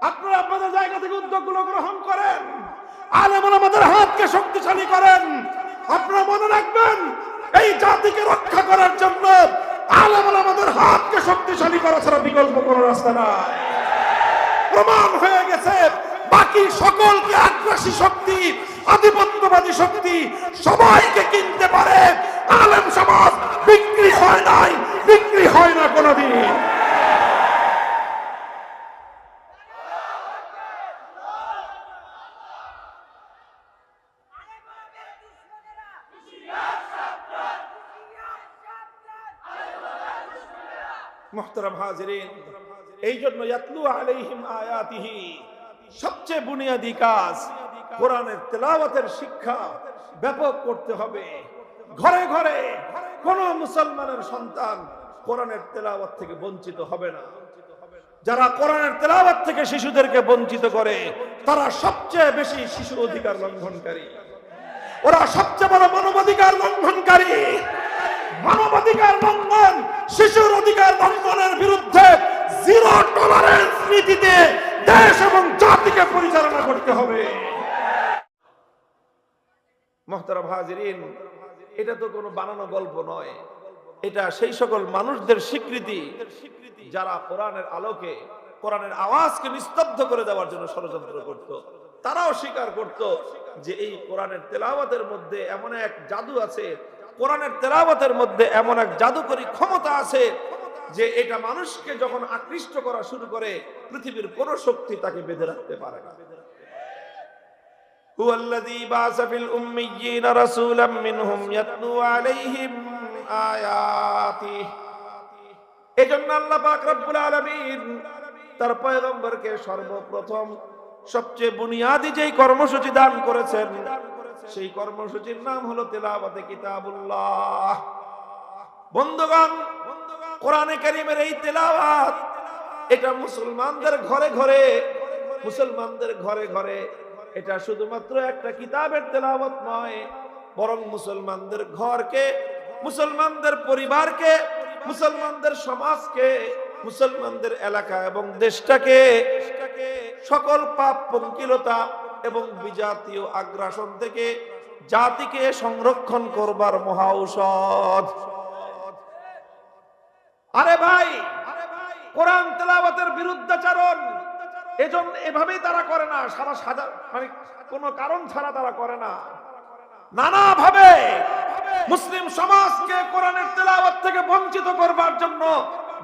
আপনারা আপনাদের জায়গা থেকে উদ্যোগগুলো গ্রহণ করেন, আলেম ওলামাদের হাতকে শক্তিশালী করেন। আপনারা মনে রাখবেন, এই জাতিকে রক্ষা করার জন্য আলেম ওলামাদের হাতকে শক্তিশালী করা ছাড়া বিকল্প কোনো রাস্তা নাই। প্রমাণ হয়ে গেছে, বাকি সকলকে আগ্রাসী শক্তি, আধিপত্যবাদী শক্তি সবাইকে কিনতে পারে, আলেম সমাজ বিক্রি হয় নাই, বিক্রি হয় না কোনোদিন। মুহতারাম হাজিরিন, এই জন্য ইয়াতলু আলাইহিম আয়াতিহি, সবচেয়ে বুনিয়াদী কাজ কোরআনের তেলাওয়াতের শিক্ষা ব্যাপক করতে হবে। ঘরে ঘরে কোন মুসলমানের সন্তান কোরআনের তেলাওয়াত থেকে বঞ্চিত হবে না। যারা কোরআনের তেলাওয়াত থেকে শিশুদেরকে বঞ্চিত করে, তারা সবচেয়ে বেশি শিশু অধিকার লঙ্ঘনকারী, ওরা সবচেয়ে বড় মানবাধিকার লঙ্ঘনকারী। মানবাধিকার লঙ্ঘন, শিশুর অধিকার লঙ্ঘনের বিরুদ্ধে জিরো টলারেন্স নীতিতে দেশ এবং জাতিকে পরিচালনা করতে হবে। মুহতারাম হাজিরিন, এটা তো কোনো বানানো গল্প নয়, এটা সেই সকল মানুষদের স্বীকৃতি যারা কোরআনের আলোকে, কোরআনের আওয়াজকে নিস্তব্ধ করে দেওয়ার জন্য ষড়যন্ত্র করত। তারাও স্বীকার করত যে এই কোরআনের তেলাওয়াতের মধ্যে এমন এক জাদু আছে, কোরআনের তেলাওয়াতের মধ্যে এমন এক জাদুকরী ক্ষমতা আছে যে এটা মানুষকে যখন আকৃষ্ট করা শুরু করে, পৃথিবীর কোন শক্তি তাকে বেঁধে রাখতে পারে না। হুয়াল্লাযী বা'আসা ফিল উম্মিয়্যিনা রাসূলাম মিনহুম ইয়াতলু আলাইহিম আয়াতিহি। এজন্য আল্লাহ পাক রব্বুল আলামিন তার পয়গম্বরকে সর্বপ্রথম সবচেয়ে বুনিয়াদী যেই কর্মসূচি দান করেছেন, সেই কর্মসূচির নাম হলো তেলাওয়াতে কিতাবুল্লাহ। বন্ধুগণ, কোরআনে কারীমের এই তেলাওয়াত, এটা মুসলমানদের ঘরে ঘরে, মুসলমানদের ঘরে ঘরে এটা শুধুমাত্র একটা কিতাবের তেলাওয়াত নয়, বরং মুসলমানদের ঘরকে, মুসলমানদের পরিবারকে, মুসলমানদের সমাজকে, মুসলমানদের এলাকা এবং দেশটাকে সকল পাপ পঙ্কিলতা এবং বিজাতীয় আগ্রাসন থেকে জাতিকে সংরক্ষণ করবার মহা ঔষধ। আরে ভাই, কোরআন তেলাওয়াতের বিরুদ্ধাচরণ এজন্য এভাবেই তারা করে না, সারা সাদা মানে কোনো কারণ ছাড়া তারা করে না। নানা ভাবে মুসলিম সমাজকে কোরআনের তেলাওয়াত থেকে বঞ্চিত করবার জন্য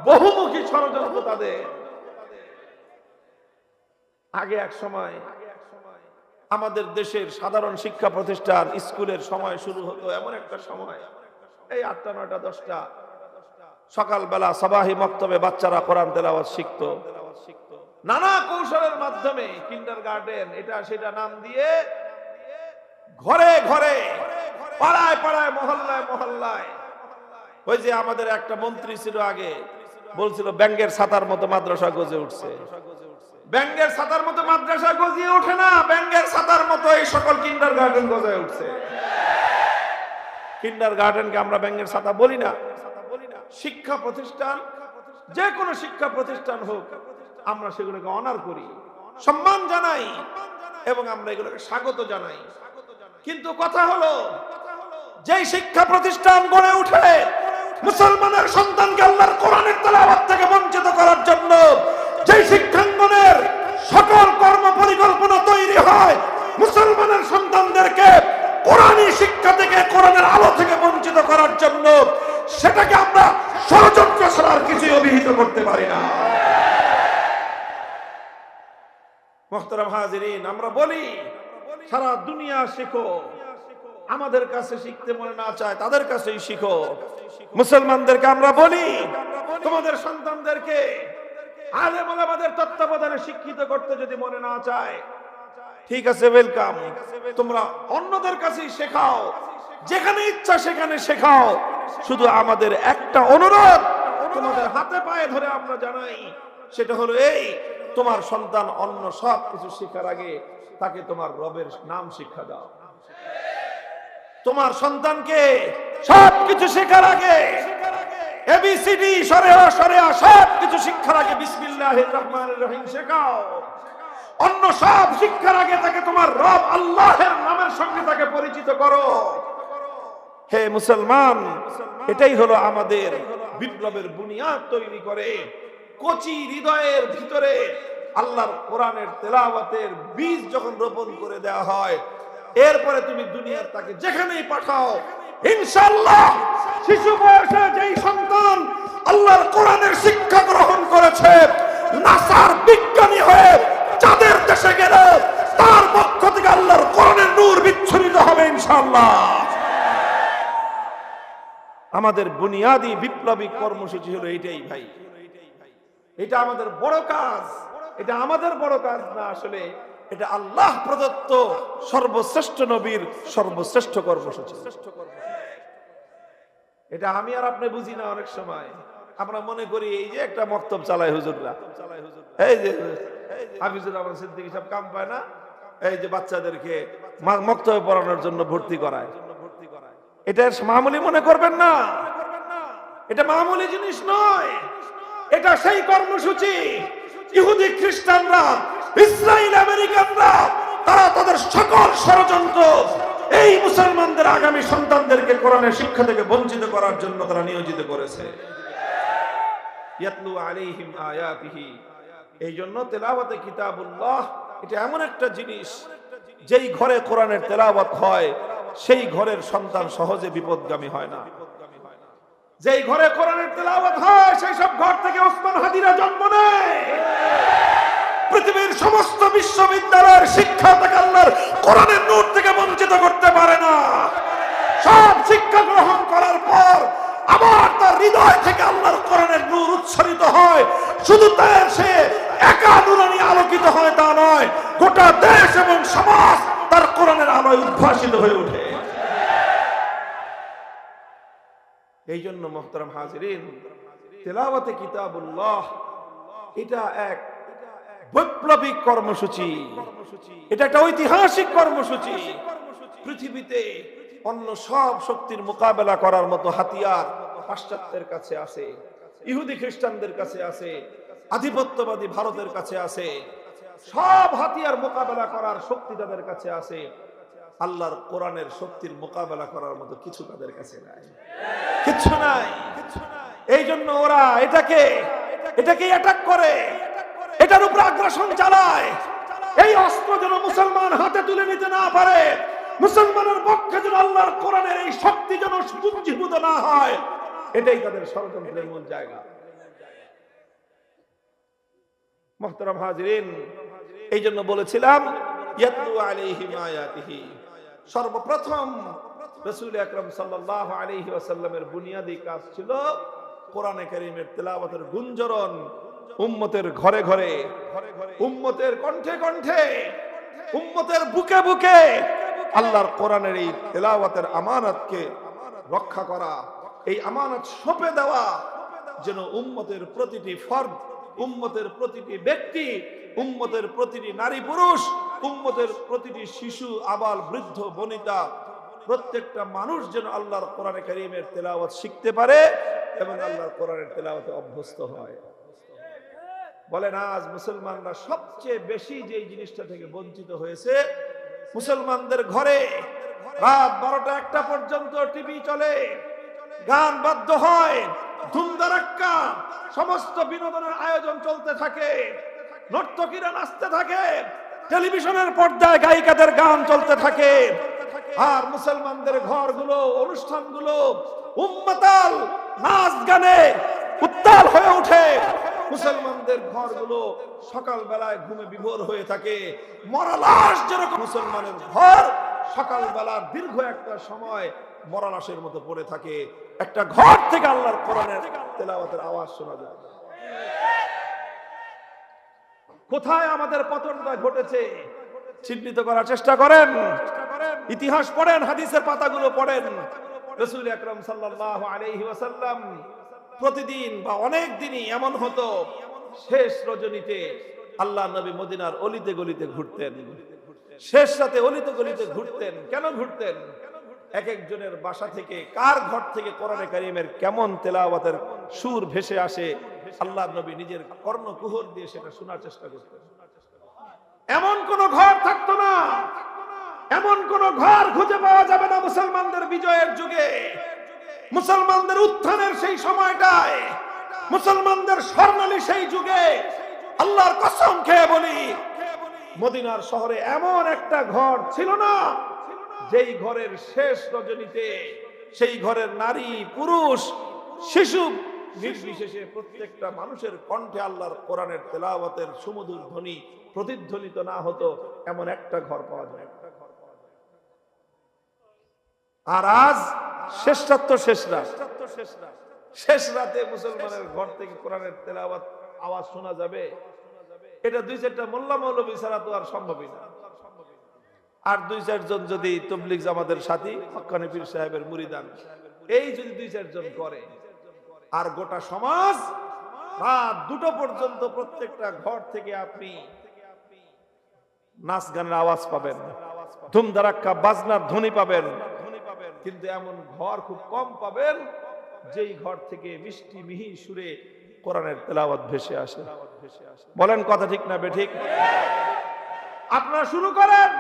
বহুমুখী ষড়যন্ত্র তাদের। আগে এক সময় আমাদের দেশের সাধারণ শিক্ষা প্রতিষ্ঠান, স্কুলের সময় শুরু হতো এমন একটা সময়, এই 8টা 9টা 10টা সকালবেলা সাবাহি মক্তবে বাচ্চারা কোরআন তেলাওয়াত শিখতো। নানা কৌশলের মাধ্যমে কিন্ডারগার্টেন এটা সেটা নাম দিয়ে ঘরে ঘরে, পাড়ায় পাড়ায়, মহল্লায় মহল্লায়। ওই যে আমাদের একটা মন্ত্রী ছিল আগে, বলছিল ব্যাঙ্গের ছাতার মতো মাদ্রাসা গজে উঠছে। ব্যাঙ্গের ছাতার মতো মাদ্রাসা গজিয়ে ওঠে না, ব্যাঙ্গের ছাতার মতো এই সকল কিন্ডারগার্টেন গজে উঠছে। কিন্ডারগার্টেনকে আমরা ব্যাঙ্গের ছাতা বলি না। শিক্ষা প্রতিষ্ঠান, যে কোনো শিক্ষা প্রতিষ্ঠান হোক, আমরা সেগুলোকে অনার করি, সম্মান জানাই এবং আমরা এগুলোকে স্বাগত জানাই। কিন্তু কথা হলো, যেই শিক্ষা প্রতিষ্ঠান গড়ে উঠে মুসলমানের সন্তানকে আল্লাহর কোরআনের তেলাওয়াত থেকে বঞ্চিত করার জন্য, যেই শিক্ষাঙ্গনের সকল কর্ম পরিকল্পনা তৈরি হয় মুসলমানের সন্তানদেরকে কোরআনী শিক্ষা থেকে, কোরআনের আলো থেকে বঞ্চিত করার জন্য, সেটাকে আমরা ষড়যন্ত্র ছাড়া আর কিছুই অভিহিত করতে পারি না। মুহতারাম হাজিরিন, আমরা বলি সারা দুনিয়া শিখো, আমাদের কাছে শিখতে মনে না চায় তাদের কাছেই শিখো। মুসলমানদেরকে আমরা বলি, তোমাদের সন্তানদেরকে আলেম ওলামাদের তত্ত্বাবধানে শিক্ষিত করতে যদি মনে না চায়, ঠিক আছে, ওয়েলকাম, তোমরা অন্যদের কাছেই শেখাও, যেখানে ইচ্ছা সেখানে শেখাও। শুধু আমাদের একটা অনুরোধ তোমাদের হাতে পায়ে ধরে আমরা জানাই, সেটা হলো এই, তোমার সন্তান অন্য সব কিছু শেখার আগে তাকে তোমার রবের নাম শিক্ষা দাও। তোমার সন্তানকে সবকিছু শেখার আগে এবিসিডি সরেয়া সরেয়া সব কিছু শিক্ষার আগে বিসমিল্লাহির রহমানির রহিম শেখাও। অন্য সব শিক্ষার আগে তাকে তোমার রব আল্লাহের নামের সঙ্গে তাকে পরিচিত করো। হে মুসলমান, এটাই হলো আমাদের বিপ্লবের বুনিয়াদ তৈরি করে। কচি হৃদয়ের ভিতরে আল্লাহর কোরআনের তেলাওয়াতের বীজ যখন রোপণ করে দেওয়া হয়, এরপরে তুমি দুনিয়ার তাকে যেখানেই পাঠাও, ইনশাআল্লাহ শিশু বয়সে যেই সন্তান আল্লাহর কোরআনের শিক্ষা গ্রহণ করেছে, নাসার বিজ্ঞানী হয়ে চাঁদের দেশে গেল, তার পক্ষ থেকে আল্লাহর কোরআনের নূর বিচ্ছুরিত হবে ইনশাআল্লাহ। আমাদের বুনিয়াদি বিপ্লবী কর্মসূচি হলো এটাই ভাই। এটা আমাদের বড় কাজ। এটা আমাদের বড় কাজ না, আসলে এটা আল্লাহ প্রদত্ত সর্বশ্রেষ্ঠ নবীর সর্বশ্রেষ্ঠ কর্মসূচি। এটা আমি আর আপনি বুঝি না। অনেক সময় আমরা মনে করি এই যে একটা মক্তব চালায় হুজুররা, এই যে হাফিজুর রহমান সিদ্দিকী সব কাম পায় না, এই যে বাচ্চাদেরকে মক্তবে পড়ানোর জন্য ভর্তি করায়, এটা মামুলি মনে করবেন না। এটা মামুলি জিনিস নয়। এটা সেই কর্মসূচি ইহুদি খ্রিস্টানরা, ইসরায়েল, আমেরিকানরা, তারা তাদের সকল ষড়যন্ত্র এই মুসলমানদের আগামী সন্তানদেরকে কোরআনের শিক্ষা থেকে বঞ্চিত করার জন্য তারা নিয়োজিত করেছে। ইয়াতলু আলাইহিম আয়াতিহি। এই জন্য তেলাওয়াতে কিতাবুল্লাহ এটা এমন একটা জিনিস, যেই ঘরে কোরআনের তেলাওয়াত হয় সেই ঘরের সন্তান সহজে বিপদগামী হয় না। যেই ঘরে কোরআনের তেলাওয়াত হয় সেই সব ঘর থেকে ওসমান হাদিরা জন্ম নেয়। পৃথিবীর সমস্ত বিশ্ববিদ্যালয়ের শিক্ষা তাকে আল্লাহর কোরআনের নূর থেকে বঞ্চিত করতে পারে না। সব শিক্ষা গ্রহণ করার পর আবার তার হৃদয় থেকে আল্লাহর কোরআনের নূর উচ্ছ্বরিত হয়। শুধু তাই সে একা নূরানি আলোকিত হয় তা নয়, গোটা দেশ এবং সমাজ তার কোরআনের আলোয় উদ্ভাসিত হয়ে ওঠে। এই জন্য মুহতারাম হাজিরিন, তেলাওয়াতে কিতাবুল্লাহ এটা এক বৈপ্লবিক কর্মসূচি, এটা একটা ঐতিহাসিক কর্মসূচি। পৃথিবীতে অন্য সব শক্তির মোকাবেলা করার মতো হাতিয়ার পাশ্চাত্যের কাছে আছে, ইহুদি খ্রিস্টানদের কাছে আছে, আধিপত্যবাদী ভারতের কাছে আছে। সব হাতিয়ার মোকাবেলা করার শক্তি তাদের কাছে আছে। আল্লাহর কোরআনের শক্তির মোকাবেলা করার মতো কিছু তাদের কাছে নাই, কিছু নাই। এই জন্য ওরা এটাকে অ্যাটাক করে, এটার উপর আগ্রাসন চালায়। এই অস্ত্র যেন মুসলমান হাতে তুলে নিতে না পারে, মুসলমানের পক্ষে যেন আল্লাহর কোরআনের এই শক্তি যেন পুঞ্জীভূত না হয়, এটাই তাদের ষড়যন্ত্রের মূল জায়গা। মুহতারাম হাজিরিন, এই জন্য বলেছিলাম ইয়াতলু আলাইহিম আয়াতিহি। সর্বপ্রথম রাসূল আকরাম সাল্লাল্লাহু আলাইহি ওয়াসাল্লামের বুনিয়াদি কাজ ছিল কোরআনে কারীমের তেলাওয়াতের গুঞ্জরণ উম্মতের ঘরে ঘরে, উম্মতের কণ্ঠে কণ্ঠে, উম্মতের বুকে বুকে আল্লাহর কোরআনের এই তেলাওয়াতের আমানতকে রক্ষা করা, এই আমানত সঁপে দেওয়া, যেন উম্মতের প্রতিটি ফরদ, উম্মতের প্রতিটি ব্যক্তি, উম্মতের প্রতিটি নারী পুরুষ, উম্মতের প্রতিটি শিশু, আবাল, বৃদ্ধ, বনিতা, প্রত্যেকটা মানুষ যেন আল্লাহর কোরআনে কারীমের তেলাওয়াত শিখতে পারে এবং আল্লাহর কোরআনের তেলাওয়াতে অভ্যস্ত হয়। বলেন আজ মুসলমানরা সবচেয়ে বেশি যে জিনিসটা থেকে বঞ্চিত হয়েছে, মুসলমানদের ঘরে রাত 12টা-1টা পর্যন্ত টিভি চলে, গান বাদ্য হয়, ধুমধারাক্কা সমস্ত বিনোদনের আয়োজন চলতে থাকে, নর্তকীরা নাচতে থাকে, টেলিভিশনের পর্দায় গায়িকাদের গান চলতে থাকে, আর মুসলমানদের ঘরগুলো, অনুষ্ঠানগুলো উম্মাতাল নাচ গানে উত্তাল হয়ে ওঠে। মুসলমানদের ঘরগুলো সকাল বেলায় ঘুমে বিভোর হয়ে থাকে। মরা লাশ যেরকম মুসলমানের ঘর সকাল বেলার দীর্ঘ একটা সময় মরা লাশের মতো পড়ে থাকে। একটা ঘর থেকে আল্লাহর কোরআনের তেলাওয়াতের আওয়াজ শোনা যায়। কোথায় আমাদের পতনটা ঘটেছে চিহ্নিত করার চেষ্টা করেন, ইতিহাস পড়েন, হাদিসের পাতাগুলো পড়েন। রাসূল আকরাম সাল্লাল্লাহু আলাইহি ওয়াসাল্লাম প্রতিদিন বা অনেক দিনই এমন হতো, শেষ রজনীতে আল্লাহ নবী মদিনার অলিতে গলিতে ঘুরতেন, শেষ রাতে অলিতে গলিতে ঘুরতেন। কেন ঘুরতেন? এক একজনের বাসা থেকে, কার ঘর থেকে কোরআনে কারীমের কেমন তেলাওয়াতের সুর ভেসে আসে, আল্লাহর নবী নিজের কর্ণকুহর দিয়ে সেটা শোনার চেষ্টা করতেন। এমন কোন ঘর থাকতো না, এমন কোন ঘর খুঁজে পাওয়া যাবে না মুসলমানদের বিজয়ের যুগে, মুসলমানদের উত্থানের সেই সময়টায়, মুসলমানদের স্বর্ণালী সেই যুগে। আল্লাহর কসম খেয়ে বলি, মদিনার শহরে এমন একটা ঘর ছিল না যেই ঘরের শেষ রজনীতে সেই ঘরের নারী পুরুষ শিশু নির্বিশেষে প্রত্যেকটা মানুষের কণ্ঠে আল্লাহর কোরআনের তেলাওয়াতের সুমধুর ধ্বনি প্রতিধ্বনিত না হতো, এমন একটা ঘর পাওয়া যায়। আর আজ শেষ রাত তো শেষ রাতে মুসলমানের ঘর থেকে কোরআনের তেলাওয়াত আওয়াজ শোনা যাবে, এটা দুই চারটা মোল্লা মৌলবী ছাড়া তো আর সম্ভবই না। আর দুই চারজন যদি তবলিগ জামাতের সাথী, হক্কানি পীর সাহেবের মুরিদান, এই যদি দুই চারজন করে, আর গোটা সমাজ রাত 2টো পর্যন্ত প্রত্যেকটা ঘর থেকে আপনি নাচ গানের আওয়াজ পাবেন, ধুমধারাক্কা বাজনার ধ্বনি পাবেন, কিন্তু এমন ঘর খুব কম পাবেন যেই ঘর থেকে মিষ্টি মিহি সুরে কোরআনের তেলাওয়াত ভেসে আসে। বলেন কথা ঠিক না বেঠিক? আপনারা শুরু করেন।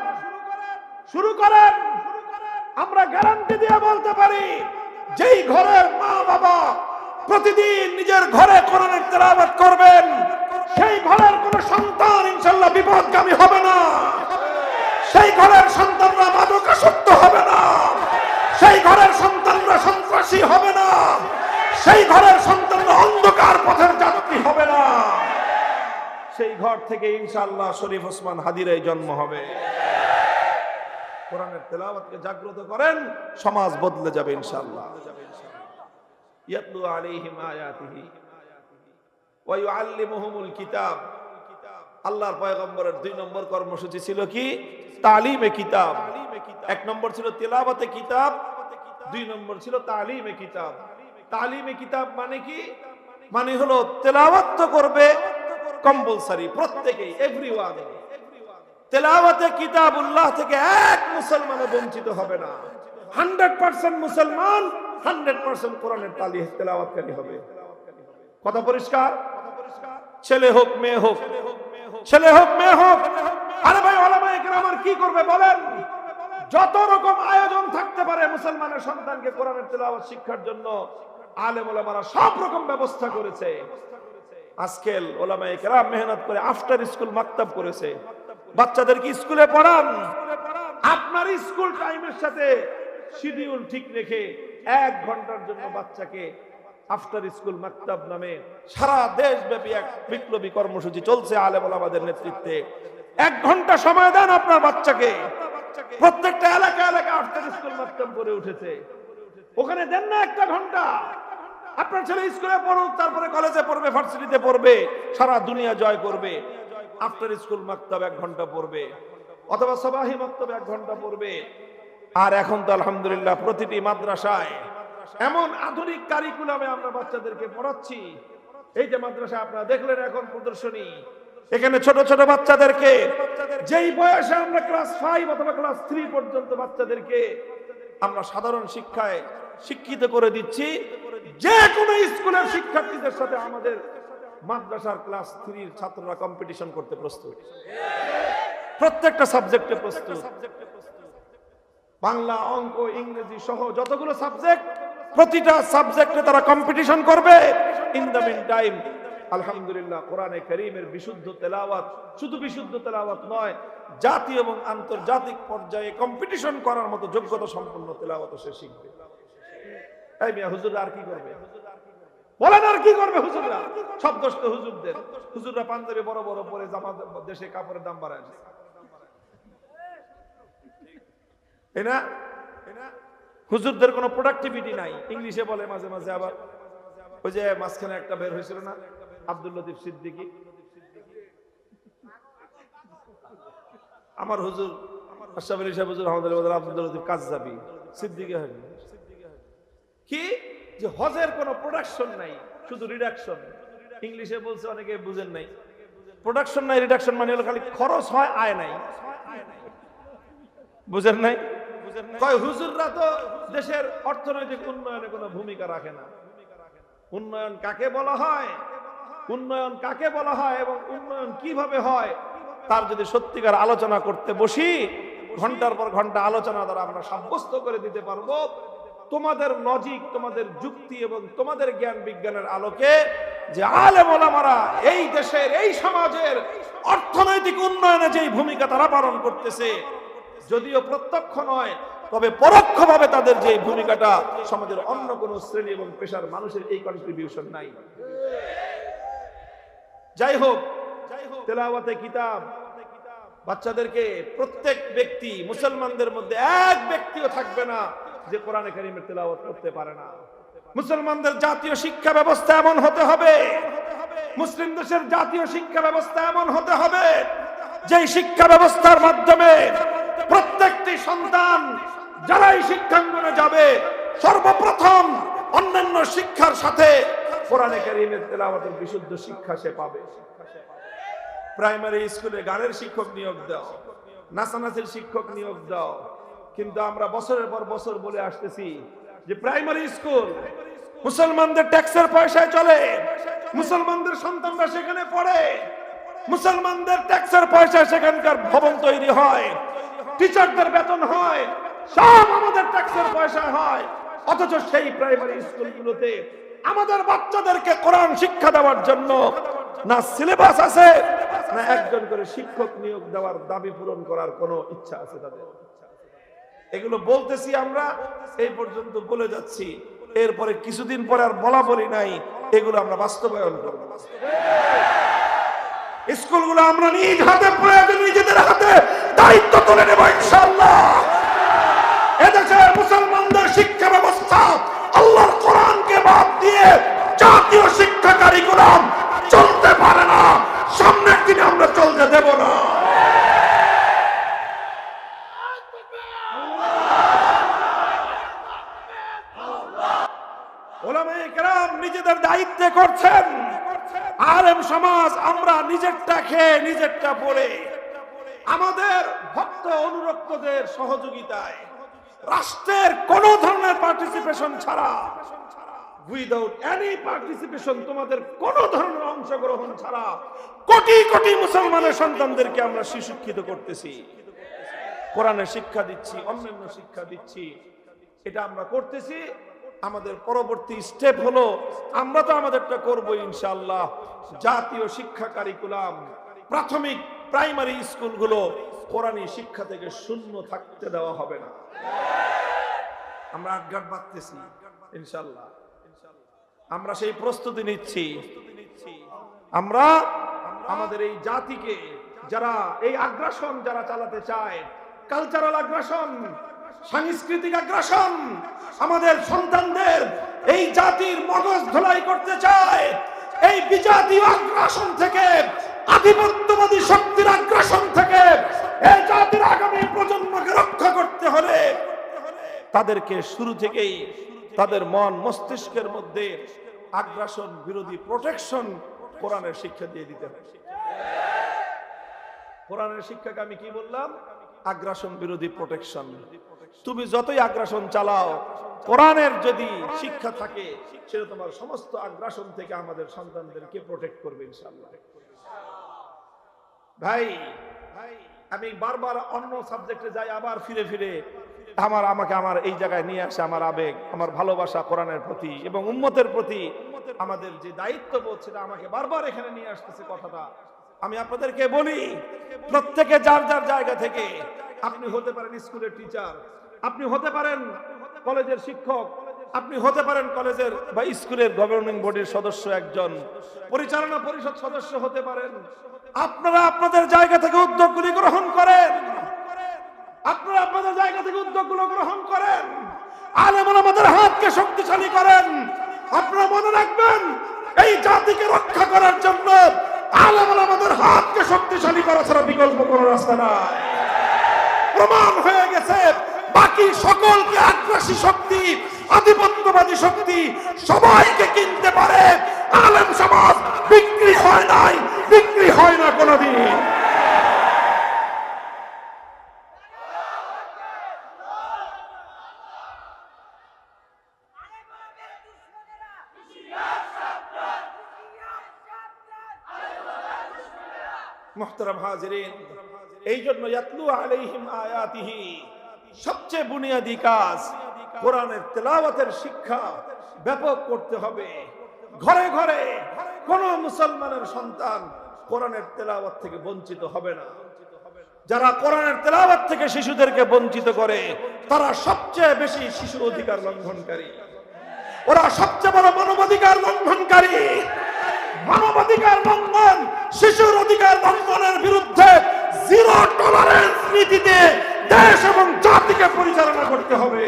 আমরা গ্যারান্টি দিয়ে বলতে পারি, যেই ঘরের মা বাবা প্রতিদিন নিজের ঘরে কোরআনের তেলাওয়াত করবেন, সেই ঘরের কোন সন্তান ইনশাআল্লাহ বিপদগামী হবে না, সেই ঘরের সন্তানরা মাদকাসক্ত হবে না, সেই ঘরের সন্তানরা সন্ত্রাসী হবে না, সেই ঘরের সন্তানরা অন্ধকার পথের যাত্রী হবে না। সেই ঘর থেকে ইনশাআল্লাহ শরীফ ওসমান হাদির জন্ম হবে। কোরআনের তেলাওয়াতকে জাগ্রত করেন, সমাজ বদলে যাবে ইনশাআল্লাহ। ইয়াতলু আলাইহিম আয়াতিহি ওয়া ইউআল্লিমুহুমুল কিতাব। আল্লাহর পয়গম্বরের 2 নম্বর কর্মসূচি ছিল কি? তালিমে কিতাব। 1 নম্বর ছিল তেলাওয়াতে কিতাব, 2 নম্বর ছিল তালিমে কিতাব। তালিমে কিতাব মানে কি? মানে হলো তেলাওয়াত তো করবে কম্পালসারি, প্রত্যেকেই, এভরিওয়ান। তেলাওয়াতে কিতাবুল্লাহ থেকে এক মুসলমানও বঞ্চিত হবে না। 100% মুসলমান 100% কোরআনের তেলাওয়াতকারী হবে। কথা পরিষ্কার? ছেলে হোক মেয়ে হোক, ছেলে হোক মেয়ে হোক। আরে ভাই, ওলামায়ে কেরাম কি করবে বলেন? যত রকম আয়োজন থাকতে পারে মুসলমানের সন্তানকে কোরআনের তেলাওয়াত শিক্ষার জন্য আলেম ওলামারা সব রকম ব্যবস্থা করেছে। আজকাল ওলামায়ে কেরাম মেহনত করে আফটার স্কুল মাকতাব করেছে। বাচ্চাদেরকে স্কুলে পড়ান, আপনার স্কুল টাইমের সাথে শিডিউল ঠিক রেখে 1 ঘন্টার জন্য বাচ্চাকে আফটার স্কুল মাকতাব নামে সারা দেশব্যাপী এক বিপ্লবী কর্মসূচি চলছে আলেম ওলামাদের নেতৃত্বে। 1 ঘন্টা সময় দেন আপনার বাচ্চাকে। প্রত্যেকটা এলাকা আফটার স্কুল মাকতাব করে উঠেছে, ওখানে দেন না 1 ঘন্টা। আপনার ছেলে স্কুলে পড়ুক, তারপরে কলেজে পড়বে, ভার্সিটিতে পড়বে, সারা দুনিয়া জয় করবে। আফটার স্কুল মাকতাব 1 ঘন্টা পড়বে, অথবা সবাহি মাকতাব 1 ঘন্টা পড়বে। আর এখন তো আলহামদুলিল্লাহ প্রতিটি মাদ্রাসায় এমন আধুনিক কারিকুলামে আমরা বাচ্চাদেরকে পড়াচ্ছি। এই যে মাদ্রাসা আপনারা দেখলেন এখন প্রদর্শনী, এখানে ছোট ছোট বাচ্চাদেরকে যেই বয়সে আমরা ক্লাস 5 অথবা ক্লাস 3 পর্যন্ত বাচ্চাদেরকে আমরা সাধারণ শিক্ষায় শিক্ষিত করে দিচ্ছি, যে কোনো স্কুলের শিক্ষার্থীদের সাথে আমাদের মাদ্রাসার ক্লাস 3 ছাত্ররা কম্পিটিশন করতে প্রস্তুত। প্রত্যেকটা সাবজেক্টে প্রস্তুত। বাংলা, অঙ্ক, ইংরেজি সহ যতগুলো সাবজেক্ট, প্রতিটা সাবজেক্টে তারা কম্পিটিশন করবে। ইন দ্য মিন টাইম আলহামদুলিল্লাহ কোরআনে কারীমের বিশুদ্ধ তেলাওয়াত, শুধু বিশুদ্ধ তেলাওয়াত নয়, জাতীয় এবং আন্তর্জাতিক পর্যায়ে কম্পিটিশন করার মতো যোগ্যতা সম্পন্ন তেলাওয়াত সে শিখবে। এই মিয়া, হুজুররা আর কি করবে বলেন? আর কি করবে হুজুররা? সব দোষ তো হুজুরদের। হুজুররা পাঞ্জাবি বড় বড় পরে, জামা দেশে কাপড়ের দাম বাড়ায়, তাই না? হুজুরদের কোনো প্রোডাক্টিভিটি নাই। ইংলিশে বলে মাঝে মাঝে, আবার ওই যে মাঝখানে একটা বের হয়েছিল না, আব্দুল লতিফ সিদ্দিকী, আমার হুজুর আশরাফ আলী সাহেব হুজুর আহমদুল্লাহ আব্দুল লতিফ কাযযাবী সিদ্দিকী হয় কি, যে হজের কোনো প্রোডাকশন নাই, শুধু রিডাকশন। ইংলিশে বলছে, অনেকে বুঝেন নাই। প্রোডাকশন নাই, রিডাকশন মানে হলো খালি খরচ হয়, আয় নাই। বুঝেন নাই? কয় হুজুররা তো দেশের অর্থনৈতিক উন্নয়নে কোনো ভূমিকা রাখে না। উন্নয়ন কাকে বলা হয়, উন্নয়ন কাকে বলা হয় এবং উন্নয়ন কিভাবে হয়, তার যদি সত্যিকার আলোচনা করতে বসি, ঘন্টার পর ঘন্টা আলোচনা দ্বারা আমরা সাব্যস্ত করে দিতে পারবো তোমাদের লজিক, তোমাদের যুক্তি এবং তোমাদের জ্ঞান বিজ্ঞানের আলোকে যে আলেম ওলামারা এই দেশের, এই সমাজের অর্থনৈতিক উন্নয়নে যেই ভূমিকা তারা পালন করতেছে, যদিও প্রত্যক্ষ নয় তবে পরোক্ষভাবে তাদের যে ভূমিকাটা সমাজের অন্য কোন শ্রেণী এবং পেশার মানুষের এই কন্ট্রিবিউশন নাই। যাই হোক, তেলাওয়াতে কিতাব বাচ্চাদেরকে, প্রত্যেক ব্যক্তি, মুসলমানদের মধ্যে এক ব্যক্তিও থাকবে না যে কোরআনে কারীমের তেলাওয়াত করতে পারে না। মুসলমানদের জাতীয় শিক্ষা ব্যবস্থা এমন হতে হবে, মুসলিম দেশের জাতীয় শিক্ষা ব্যবস্থা এমন হতে হবে যে শিক্ষা ব্যবস্থার মাধ্যমে প্রত্যেকটি সন্তান যারাই শিক্ষাঙ্গনে যাবে সর্বপ্রথম অন্যান্য শিক্ষার সাথে কোরআনে কারীমের তেলাওয়াতের বিশুদ্ধ শিক্ষা সে পাবে। প্রাইমারি স্কুলে গানের শিক্ষক নিয়োগ দাও, নাচানাচির শিক্ষক নিয়োগ দাও, কিন্তু আমরা বছরের পর বছর বলে আসতেছি যে প্রাইমারি স্কুল মুসলমানদের ট্যাক্সের পয়সায় চলে, মুসলমানদের সন্তানরা সেখানে পড়ে, মুসলমানদের ট্যাক্সের পয়সায় সেখানকার ভবন তৈরি হয়, টিচারদের বেতন হয়, সব আমাদের ট্যাক্সের পয়সায় হয়। অথচ সেই প্রাইমারি স্কুলগুলোতে আমাদের বাচ্চাদেরকে কোরআন শিক্ষা দেওয়ার জন্য না সিলেবাস আছে, না একজন করে শিক্ষক নিয়োগ দেওয়ার দাবি পূরণ করার কোনো ইচ্ছা আছে তাদের। এগুলো বলতেছি আমরা, এই পর্যন্ত বলে যাচ্ছি, এরপরে কিছুদিন পরে আর বলা বলি নাই, এগুলো আমরা বাস্তবায়ন করব। স্কুলগুলো আমরা নিজ হাতে প্রয়োজন নিজেদের হাতে দায়িত্ব তুলে নেব ইনশাআল্লাহ। এদেশের মুসলমানদের শিক্ষা ব্যবস্থা আল্লাহর কোরআনকে বাদ দিয়ে জাতীয় শিক্ষা কারিকুলাম চলতে পারে না, সামনের দিনে আমরা চলতে দেব না। ওলামায়ে কেরাম নিজেদের দায়িত্বে করছেন, আলেম সমাজ আমরা নিজেরটা খেয়ে নিজেরটা পড়ে আমাদের ভক্ত অনুরক্তদের সহযোগিতায় রাষ্ট্রের কোন ধরনের পার্টিসিপেশন ছাড়া, উইদাউট এনি পার্টিসিপেশন, তোমাদের কোন ধরনের অংশগ্রহণ ছাড়া কোটি কোটি মুসলমানের সন্তানদেরকে আমরা শিক্ষিত করতেছি, কোরআনের শিক্ষা দিচ্ছি, অন্যান্য শিক্ষা দিচ্ছি। এটা আমরা করতেছি। আমাদের পরবর্তী স্টেপ হলো আমরা তো আমাদেরটা করব ইনশাআল্লাহ। জাতীয় শিক্ষা কারিকুলাম প্রাথমিক প্রাইমারি স্কুলগুলো কোরআনী শিক্ষা থেকে শূন্য থাকতে দেওয়া হবে না। আমরা আটঘাট বাঁধতেছি ইনশাআল্লাহ, আমরা সেই প্রস্তুতি নিচ্ছি। আমরা আমাদের এই জাতিকে যারা এই আগ্রাসন যারা চালাতে চায়, কালচারাল আগ্রাসন, সাংস্কৃতিক আগ্রাসন, আমাদের সন্তানদের এই জাতির মগজ ধোলাই করতে চায়, এই বিজাতীয় আগ্রাসন থেকে, আধিপত্যবাদী শক্তির আগ্রাসন থেকে এই জাতির আগামী প্রজন্মকে রক্ষা করতে হলে তাদেরকে শুরু থেকেই তাদের মন মস্তিষ্কের মধ্যে আগ্রাসন বিরোধী প্রোটেকশন কোরআনের শিক্ষা দিয়ে দিতে হবে। কোরআনের শিক্ষাকে আমি কি বললাম? আগ্রাসন বিরোধী প্রোটেকশন। তুমি যতই আগ্রাসন চালাও, কোরআনের যদি শিক্ষা থাকে সেটা তোমার সমস্ত আগ্রাসন থেকে আমাদের সন্তানদেরকে প্রোটেক্ট করবে ইনশাআল্লাহ। ভাই, আমি বারবার অন্য সাবজেক্টে যাই, আবার ফিরে ফিরে আমাকে আমার এই জায়গায় নিয়ে আসে আমার আবেগ, আমার ভালোবাসা কোরআনের প্রতি এবং উম্মতের প্রতি আমাদের যে দায়িত্ববোধ, সেটা আমাকে বারবার এখানে নিয়ে আসতেছে কথাটা। আমি আপনাদেরকে বলি, প্রত্যেকে যার যার জায়গা থেকে, আপনি হতে পারেন স্কুলের টিচার, আপনি হতে পারেন কলেজের শিক্ষক, আপনি হতে পারেন কলেজের বা স্কুলের গভর্নিং বডির সদস্য, একজন পরিচালনা পরিষদ সদস্য হতে পারেন। আপনারা আপনাদের জায়গা থেকে উদ্যোগগুলি গ্রহণ করেন, আপনারা আপনাদের জায়গা থেকে উদ্যোগগুলো গ্রহণ করেন, আলেম ওলামাদের হাতকে শক্তিশালী করেন। আপনারা মনে রাখবেন, এই জাতিকে রক্ষা করার জন্য আলেম ওলামাদের হাতকে শক্তিশালী করা ছাড়া বিকল্প কোনো রাস্তা নাই। প্রমাণ হয়ে গেছে, বাকি সকলকে আগ্রাসী শক্তি, আধিপত্যবাদী শক্তি সবাইকে কিনতে পারে, আলেম সমাজ বিক্রি হয় নাই, বিক্রি হয় না কোনদিন। মুহতারাম হাজিরিন, এই জন্য ইয়াতলু আলাইহিম আয়াতিহি সবচেয়ে বুনিয়াদী কাজ কোরআনের তেলাওয়াতের শিক্ষা ব্যাপক করতে হবে। ঘরে ঘরে কোন মুসলমানের সন্তান কোরআনের তেলাওয়াত থেকে বঞ্চিত হবে না। যারা কোরআনের তেলাওয়াত থেকে শিশুদেরকে বঞ্চিত করে তারা সবচেয়ে বেশি শিশু অধিকার লঙ্ঘনকারী, ওরা সবচেয়ে বড় মানবাধিকার লঙ্ঘনকারী। মানবাধিকার লঙ্ঘন, শিশুর অধিকার লঙ্ঘনের বিরুদ্ধে জিরো টলারেন্স নীতিতে দেশ এবং জাতিকে পরিচালনা করতে হবে।